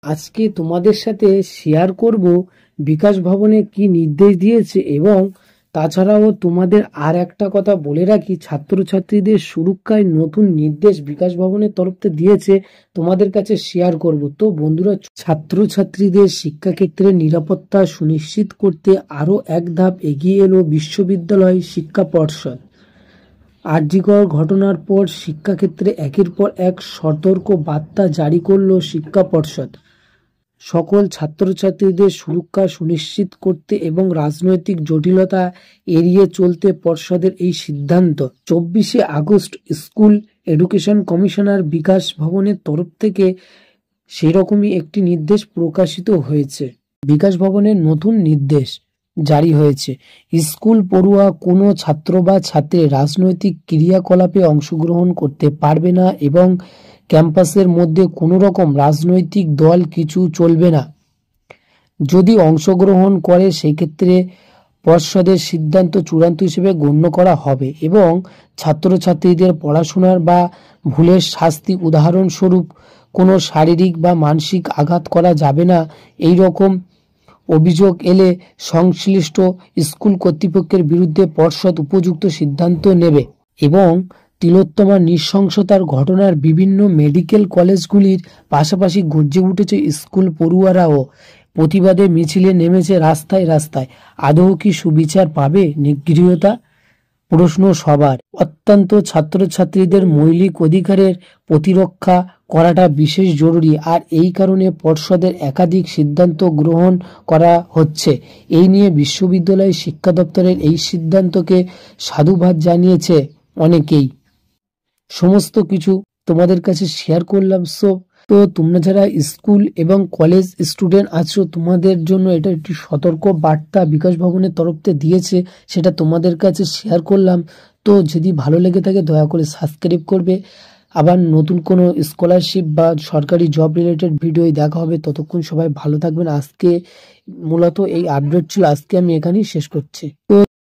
আজকে তোমাদের সাথে শেয়ার করব বিকাশ ভবনে কি নির্দেশ দিয়েছে এবং তাছাড়াও তোমাদের আর একটা কথা বলে রাখি, ছাত্রছাত্রীদের সুরক্ষায় নতুন নির্দেশ বিকাশ ভবনের তরফ থেকে দিয়েছে, তোমাদের কাছে শেয়ার করব। তো বন্ধুরা, ছাত্রছাত্রীদের শিক্ষাক্ষেত্রে নিরাপত্তা সুনিশ্চিত করতে আরও এক ধাপ এগিয়ে এলো বিশ্ববিদ্যালয় শিক্ষা পর্ষদ। আরজিকর ঘটনার পর শিক্ষাক্ষেত্রে একের পর এক সতর্ক বার্তা জারি করল শিক্ষা পর্ষদ। সকল ছাত্রছাত্রীদের সুরক্ষা সুনিশ্চিত করতে এবং রাজনৈতিক জটিলতা এড়িয়ে চলতে পর্ষদের এই সিদ্ধান্ত। 24শে আগস্ট স্কুল এডুকেশন কমিশনার বিকাশ ভবনের তরফ থেকে সেরকমই একটি নির্দেশ প্রকাশিত হয়েছে। বিকাশ ভবনের নতুন নির্দেশ জারি হয়েছে। স্কুল পড়ুয়া কোনো ছাত্র বা ছাত্রী রাজনৈতিক ক্রিয়াকলাপে অংশগ্রহণ করতে পারবে না এবং ক্যাম্পাসের মধ্যে কোনো রকম রাজনৈতিক দল কিছু চলবে না। যদি অংশগ্রহণ করে সেক্ষেত্রে পর্ষদের সিদ্ধান্ত চূড়ান্ত হিসেবে গণ্য করা হবে এবং ছাত্রছাত্রীদের পড়াশোনার বা ভুলের শাস্তি, উদাহরণস্বরূপ কোনো শারীরিক বা মানসিক আঘাত করা যাবে না, এই রকম অভিযোগ এলে সংশ্লিষ্ট স্কুল কর্তৃপক্ষের বিরুদ্ধে পর্ষদ উপযুক্ত সিদ্ধান্ত নেবে। এবং তিলোত্তমা নৃশংসতার ঘটনার বিভিন্ন মেডিকেল কলেজগুলির পাশাপাশি গর্জে উঠেছে স্কুল পড়ুয়ারাও। প্রতিবাদে মিছিলে নেমেছে রাস্তায় রাস্তায়। আদৌ কি সুবিচার পাবে নিগৃহীতা? প্রশ্ন সবার। অত্যন্ত ছাত্রছাত্রীদের মৌলিক অধিকারের প্রতিরক্ষা করাটা বিশেষ জরুরি, আর এই কারণে পর্ষদের একাধিক সিদ্ধান্ত গ্রহণ করা হচ্ছে। এই নিয়ে বিশ্ববিদ্যালয় শিক্ষা দপ্তরের এই সিদ্ধান্তকে সাধুবাদ জানিয়েছে অনেকেই। সমস্ত কিছু তোমাদের কাছে শেয়ার করলাম। তো তোমরা যারা স্কুল এবং কলেজ স্টুডেন্ট আছো, তোমাদের জন্য এটা একটি সতর্ক বার্তা বিকাশ ভবনের তরফ থেকে দিয়েছে, সেটা তোমাদের কাছে শেয়ার করলাম। তো যদি ভালো লেগে থাকে দয়া করে সাবস্ক্রাইব করবে। আবার নতুন কোনো স্কলারশিপ বা সরকারি জব রিলেটেড ভিডিও দেখা হবে। ততক্ষণ সবাই ভালো থাকবেন। আজকে মূলত এই আপডেট ছিল, আজকে আমি এখানেই শেষ করছি। তো